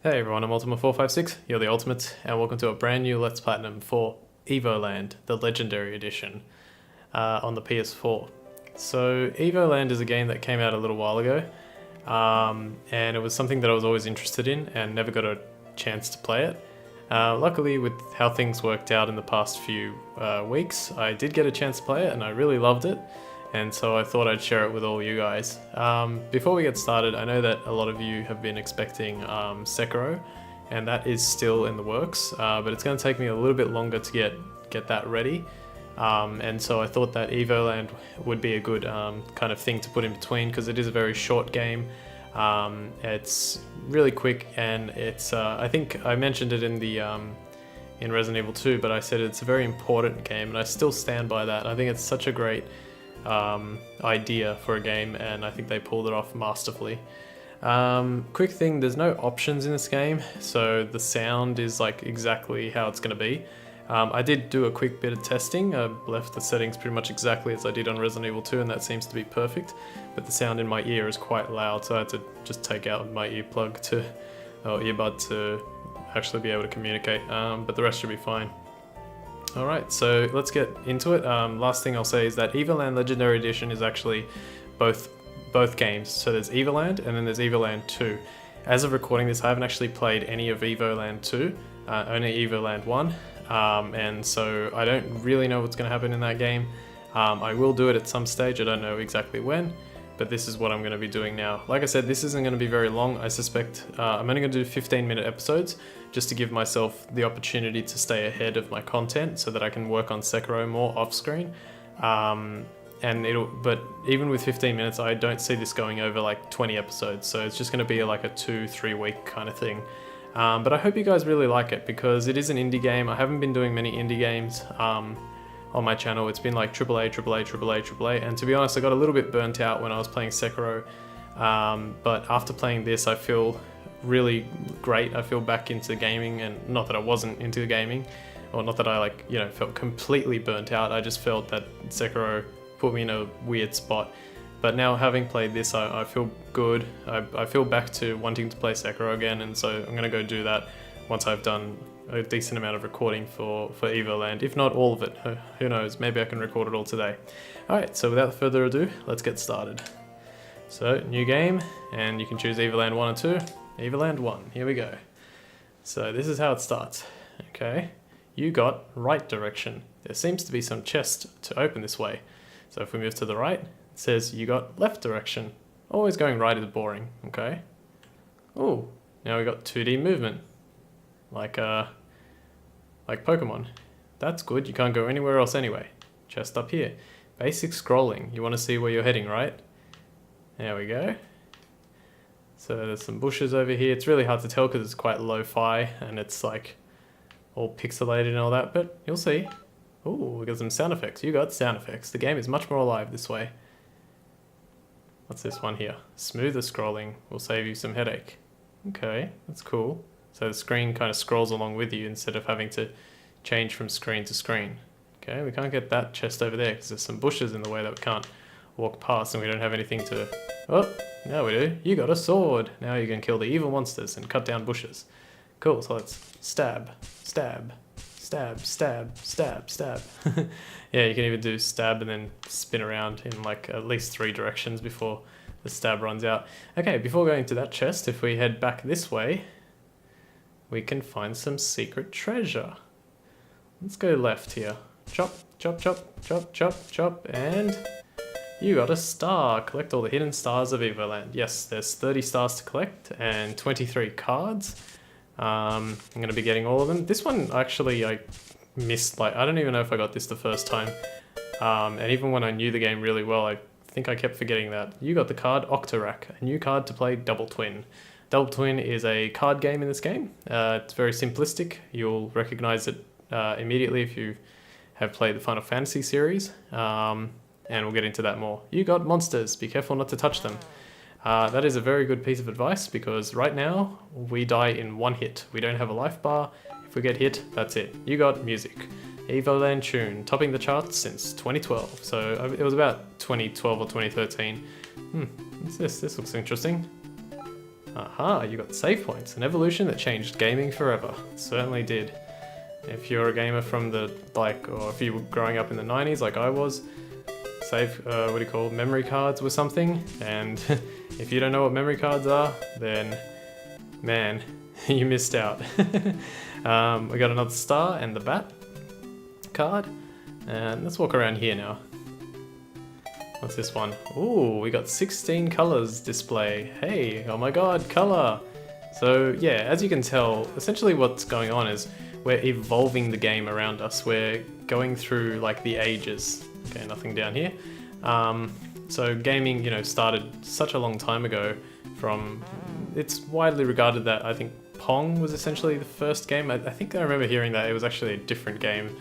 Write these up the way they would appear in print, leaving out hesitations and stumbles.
Hey everyone, I'm Ultima456, you're the Ultimate, and welcome to a brand new Let's Platinum for Evoland, the Legendary Edition, on the PS4. So Evoland is a game that came out a little while ago, and it was something that I was always interested in and never got a chance to play it. Luckily, with how things worked out in the past few weeks, I did get a chance to play it and I really loved it. And so I thought I'd share it with all you guys. Before we get started, I know that a lot of you have been expecting Sekiro, and that is still in the works, but it's going to take me a little bit longer to get that ready. And so I thought that Evoland would be a good kind of thing to put in between, because it is a very short game. It's really quick, and it's I think I mentioned it in the in Resident Evil 2, but I said it's a very important game, and I still stand by that. I think it's such a great idea for a game, and I think they pulled it off masterfully. Quick thing, there's no options in this game, so the sound is like exactly how it's going to be. I did do a quick bit of testing. I left the settings pretty much exactly as I did on Resident Evil 2, and that seems to be perfect, but the sound in my ear is quite loud, so I had to just take out my earbud to actually be able to communicate, but the rest should be fine. Alright, so let's get into it. Last thing I'll say is that Evoland Legendary Edition is actually both games. So there's Evoland and then there's Evoland 2. As of recording this, I haven't actually played any of Evoland 2, only Evoland 1, and so I don't really know what's going to happen in that game. I will do it at some stage, I don't know exactly when, but this is what I'm going to be doing now. Like I said, this isn't going to be very long. I suspect I'm only going to do 15-minute episodes, just to give myself the opportunity to stay ahead of my content so that I can work on Sekiro more off screen. But even with 15 minutes, I don't see this going over like 20 episodes, so it's just going to be like a 2-3 week kind of thing. But I hope you guys really like it, because it is an indie game. I haven't been doing many indie games on my channel. It's been like AAA, and to be honest, I got a little bit burnt out when I was playing Sekiro, but after playing this, I feel really great. I feel back into gaming, and not that I wasn't into gaming, or not that I felt completely burnt out. I just felt that Sekiro put me in a weird spot. But now, having played this, I feel good. I feel back to wanting to play Sekiro again, and so I'm gonna go do that once I've done a decent amount of recording for Evoland. If not all of it, who knows, maybe I can record it all today. Alright, so without further ado, let's get started. So, new game, and you can choose Evoland 1 or 2. Evoland 1, here we go. So this is how it starts. Okay, you got right direction. There seems to be some chest to open this way. So if we move to the right, it says you got left direction. Always going right is boring, okay? Oh, now we got 2D movement. Like Pokemon. That's good, you can't go anywhere else anyway. Chest up here. Basic scrolling, you want to see where you're heading, right? There we go. So there's some bushes over here. It's really hard to tell because it's quite lo-fi and it's like all pixelated and all that, but you'll see. Ooh, we got some sound effects. You got sound effects. The game is much more alive this way. What's this one here? Smoother scrolling will save you some headache. Okay, that's cool. So the screen kind of scrolls along with you instead of having to change from screen to screen. Okay, we can't get that chest over there because there's some bushes in the way that we can't walk past, and we don't have anything to... Oh, now we do. You got a sword. Now you can kill the evil monsters and cut down bushes. Cool, so let's stab, stab, stab, stab, stab, stab. Yeah, you can even do stab and then spin around in like at least 3 directions before the stab runs out. Okay, before going to that chest, if we head back this way, we can find some secret treasure. Let's go left here. Chop, chop, chop, chop, chop, chop, and... you got a star. Collect all the hidden stars of Evoland. Yes, there's 30 stars to collect and 23 cards. I'm going to be getting all of them. This one, actually, I missed, I don't even know if I got this the first time. And even when I knew the game really well, I think I kept forgetting that. You got the card Octorak, a new card to play Double Twin. Double Twin is a card game in this game. It's very simplistic. You'll recognize it immediately if you have played the Final Fantasy series. And we'll get into that more. You got monsters, be careful not to touch them. That is a very good piece of advice, because right now we die in 1 hit. We don't have a life bar. If we get hit, that's it. You got music. Evoland tune, topping the charts since 2012. So it was about 2012 or 2013. What's this? This looks interesting. Aha, you got save points, an evolution that changed gaming forever. It certainly did. If you're a gamer from the, or if you were growing up in the 90s like I was, memory cards were something, and if you don't know what memory cards are, then, man, you missed out. We got another star and the bat card, and let's walk around here now. What's this one? Ooh, we got 16 colors display. Hey, oh my god, color! So yeah, as you can tell, essentially what's going on is we're evolving the game around us. We're going through like the ages. Okay, nothing down here. So gaming, started such a long time ago from, it's widely regarded that I think Pong was essentially the first game. I think I remember hearing that it was actually a different game,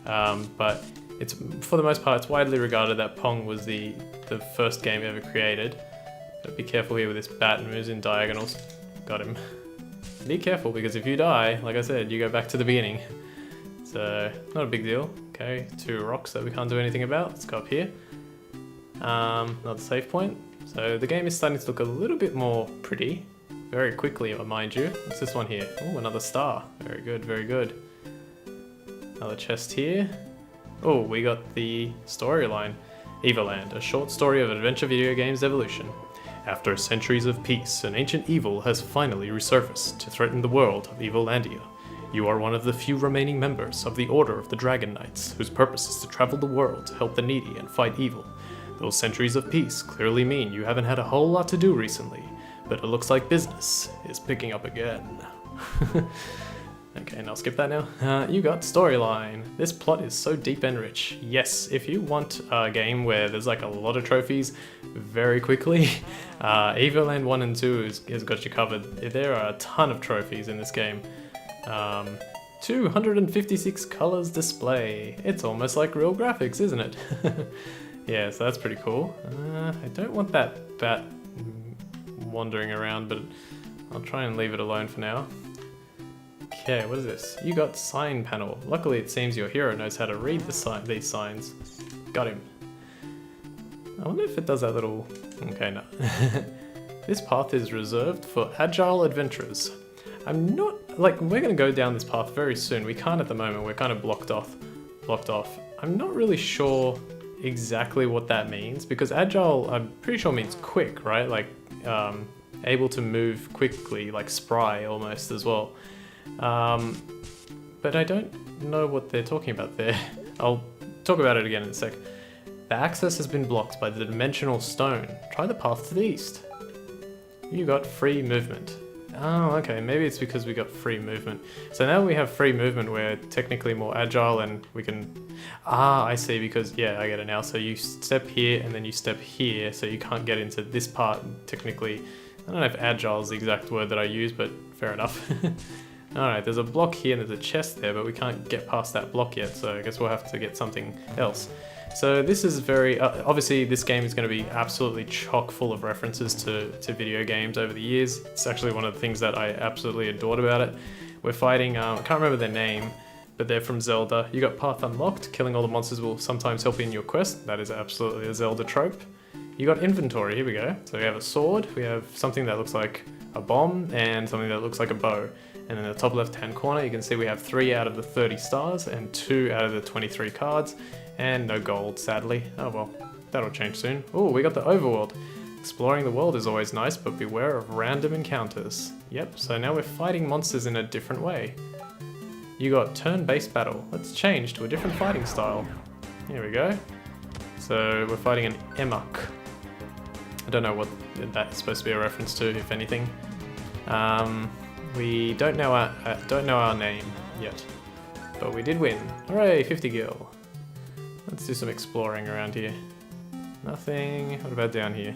but it's, for the most part, it's widely regarded that Pong was the first game ever created. But be careful here with this bat, and moves in diagonals. Got him. Be careful, because if you die, like I said, you go back to the beginning. So, not a big deal. Okay, 2 rocks that we can't do anything about. Let's go up here. Another save point. So the game is starting to look a little bit more pretty. Very quickly, mind you. What's this one here? Oh, another star. Very good, very good. Another chest here. Oh, we got the storyline. Evoland, a short story of adventure video games evolution. After centuries of peace, an ancient evil has finally resurfaced to threaten the world of Evolandia. You are one of the few remaining members of the Order of the Dragon Knights, whose purpose is to travel the world to help the needy and fight evil. Those centuries of peace clearly mean you haven't had a whole lot to do recently, but it looks like business is picking up again. Okay, and I'll skip that now. You got storyline. This plot is so deep and rich. Yes, if you want a game where there's like a lot of trophies very quickly, Evoland 1 and 2 has got you covered. There are a ton of trophies in this game. 256 colors display. It's almost like real graphics, isn't it? Yeah, so that's pretty cool. I don't want that bat wandering around, but I'll try and leave it alone for now. Okay, what is this? You got sign panel. Luckily it seems your hero knows how to read these signs. Got him. I wonder if it does that little... Okay, no. This path is reserved for agile adventurers. I'm not... we're gonna go down this path very soon. We can't at the moment, we're kind of blocked off. I'm not really sure exactly what that means, because agile, I'm pretty sure means quick, right? Able to move quickly, like spry almost as well. But I don't know what they're talking about there. I'll talk about it again in a sec. The access has been blocked by the dimensional stone. Try the path to the east. You got free movement. Oh, okay, maybe it's because we got free movement. So now we have free movement, we're technically more agile and we can... Ah, I see, because, yeah, I get it now. So you step here and then you step here, so you can't get into this part technically. I don't know if agile is the exact word that I use, but fair enough. Alright, there's a block here and there's a chest there, but we can't get past that block yet, so I guess we'll have to get something else. So this is very... obviously this game is going to be absolutely chock full of references to video games over the years. It's actually one of the things that I absolutely adored about it. We're fighting... I can't remember their name, but they're from Zelda. You got path unlocked. Killing all the monsters will sometimes help you in your quest. That is absolutely a Zelda trope. You got inventory. Here we go. So we have a sword. We have something that looks like a bomb and something that looks like a bow. And in the top left hand corner you can see we have 3 out of the 30 stars and 2 out of the 23 cards, and no gold sadly. Oh well, that'll change soon. Oh, we got the overworld. Exploring the world is always nice, but beware of random encounters. Yep, so now we're fighting monsters in a different way. You got turn-based battle. Let's change to a different fighting style. Here we go. So we're fighting an Emok. I don't know what that's supposed to be a reference to, if anything. We don't know our name yet, but we did win. Hooray, 50 gil. Let's do some exploring around here. Nothing. What about down here?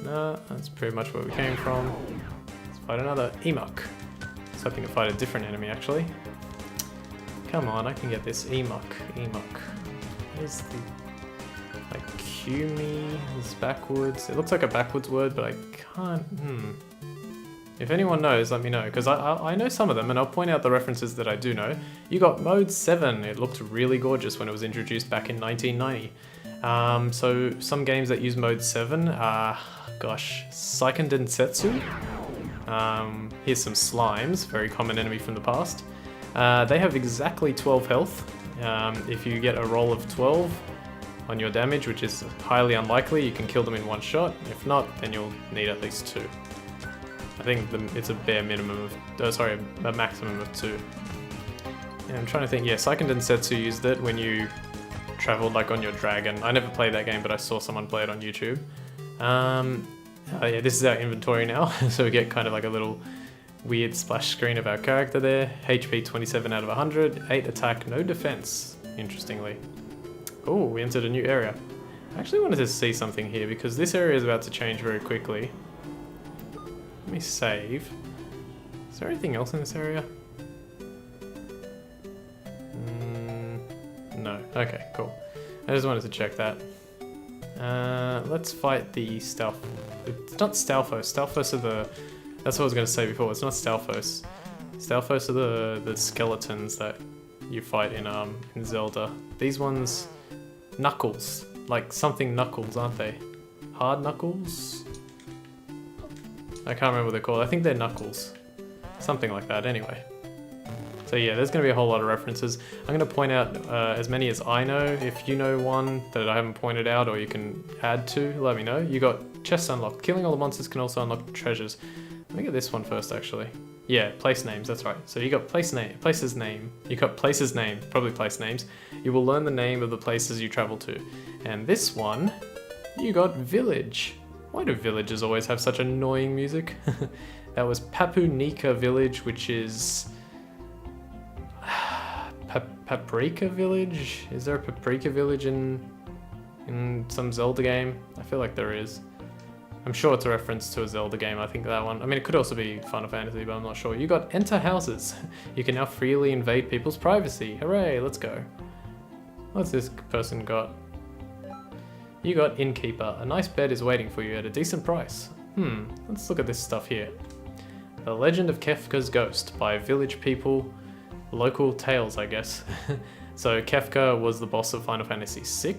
No, that's pretty much where we came from. Let's fight another Emok. I was hoping to fight a different enemy actually. Come on, I can get this Emok. Where's the... Kumi is backwards. It looks like a backwards word, but I can't... If anyone knows, let me know, because I know some of them, and I'll point out the references that I do know. You got Mode 7. It looked really gorgeous when it was introduced back in 1990. So some games that use Mode 7, God, gosh, Seiken Densetsu. Here's some slimes, very common enemy from the past. They have exactly 12 health. If you get a roll of 12 on your damage, which is highly unlikely, you can kill them in one shot. If not, then you'll need at least 2. I think it's a bare minimum of, a maximum of 2. And I'm trying to think, yeah, Seiken Densetsu used it when you traveled like on your dragon. I never played that game, but I saw someone play it on YouTube. Yeah, this is our inventory now, so we get kind of like a little weird splash screen of our character there. HP 27 out of 100, 8 attack, no defense, interestingly. Oh, we entered a new area. I actually wanted to see something here because this area is about to change very quickly. Let me save. Is there anything else in this area? No. Okay, cool. I just wanted to check that. Let's fight the Stealth. It's not Stalfos. Stalfos are the... That's what I was going to say before. It's not Stalfos. Stalfos are the skeletons that you fight in Zelda. These ones... Knuckles. Like something Knuckles, aren't they? Hard Knuckles? I can't remember what they're called. I think they're Knuckles. Something like that, anyway. So yeah, there's going to be a whole lot of references. I'm going to point out as many as I know. If you know one that I haven't pointed out or you can add to, let me know. You got chests unlocked. Killing all the monsters can also unlock treasures. Let me get this one first, actually. Yeah, place names, that's right. So you got place's name. You got place's name, probably place names. You will learn the name of the places you travel to. And this one, you got village. Why do villages always have such annoying music? That was Papunika Village, which is... Paprika Village? Is there a Paprika Village in some Zelda game? I feel like there is. I'm sure it's a reference to a Zelda game, I think that one. I mean, it could also be Final Fantasy, but I'm not sure. You got enter houses. You can now freely invade people's privacy. Hooray, let's go. What's this person got? You got innkeeper. A nice bed is waiting for you at a decent price. Let's look at this stuff here. The Legend of Kefka's Ghost by village people. Local tales, I guess. So Kefka was the boss of Final Fantasy VI.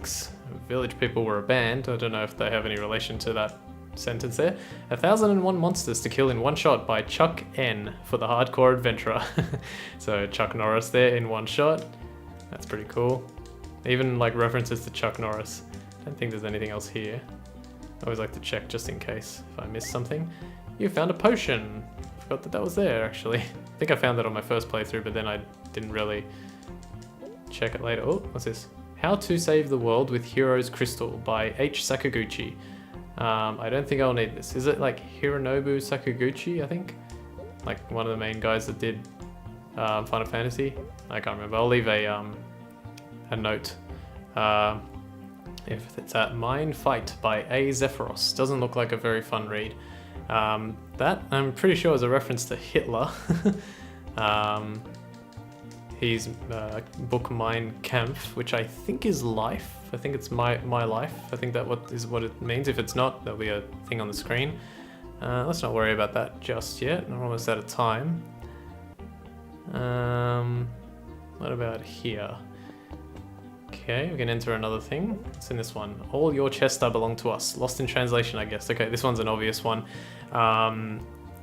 Village people were a band. I don't know if they have any relation to that sentence there. 1001 monsters to kill in one shot by Chuck N for the hardcore adventurer. So Chuck Norris there in one shot. That's pretty cool. Even like references to Chuck Norris. I don't think there's anything else here. I always like to check just in case if I missed something. You found a potion. Forgot that was there actually. I think I found that on my first playthrough, but then I didn't really check it later. Oh, what's this? How to Save the World with Hero's Crystal by H. Sakaguchi. I don't think I'll need this. Is it like Hironobu Sakaguchi, I think? Like one of the main guys that did Final Fantasy? I can't remember. I'll leave a note. If it's at Mind Fight by A. Zephyros. Doesn't look like a very fun read. That I'm pretty sure is a reference to Hitler. His book Mein Kampf, which I think is life. I think it's my life. I think that is what it means. If it's not, there'll be a thing on the screen. Let's not worry about that just yet. We're almost out of time. What about here? Okay, we can enter another thing. What's in this one? All your chests belong to us. Lost in translation, I guess. Okay, this one's an obvious one.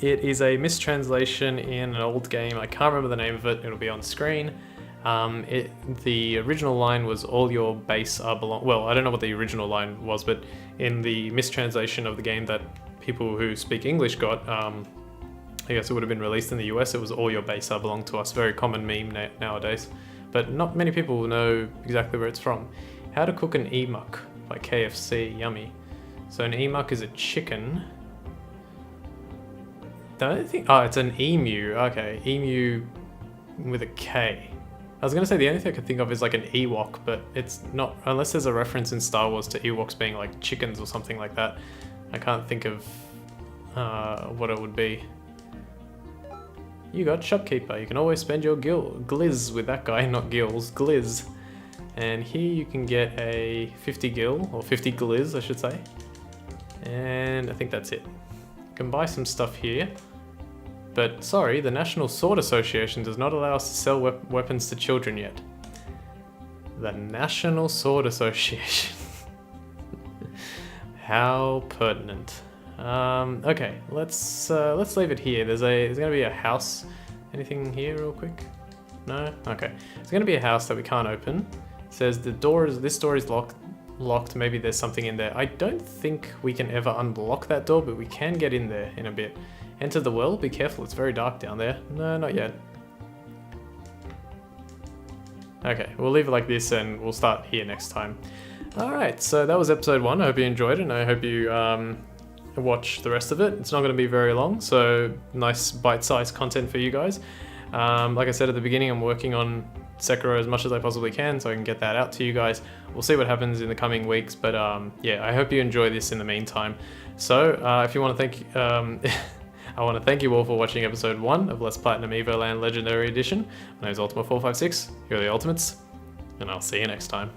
It is a mistranslation in an old game. I can't remember the name of it. It'll be on screen. The original line was all your base belong... Well, I don't know what the original line was, but in the mistranslation of the game that people who speak English got, I guess it would have been released in the US, it was all your base belong to us. Very common meme nowadays. But not many people know exactly where it's from. How to cook an emuk by KFC, yummy. So an emuk is a chicken. Don't think, oh, it's an emu, okay. Emu with a K. I was gonna say the only thing I could think of is like an Ewok, but it's not, unless there's a reference in Star Wars to Ewoks being like chickens or something like that. I can't think of what it would be. You got shopkeeper. You can always spend your glizz with that guy, not gills, glizz. And here you can get a 50 gil, or 50 glizz I should say. And I think that's it. You can buy some stuff here. But sorry, the National Sword Association does not allow us to sell weapons to children yet. The National Sword Association. How pertinent. Okay, let's leave it here. There's gonna be a house. Anything here real quick? No? Okay. There's gonna be a house that we can't open. It says this door is locked. Maybe there's something in there. I don't think we can ever unlock that door, but we can get in there in a bit. Enter the well. Be careful, it's very dark down there. No, not yet. Okay, we'll leave it like this and we'll start here next time. Alright, so that was episode 1. I hope you enjoyed it and I hope you watch the rest of it. It's not going to be very long, so nice bite-sized content for you guys. Like I said at the beginning, I'm working on Sekiro as much as I possibly can so I can get that out to you guys. We'll see what happens in the coming weeks, but yeah, I hope you enjoy this in the meantime. So if you want to thank... I want to thank you all for watching episode 1 of Let's Platinum Evoland Legendary Edition. My name is Ultima456, you're the Ultimates, and I'll see you next time.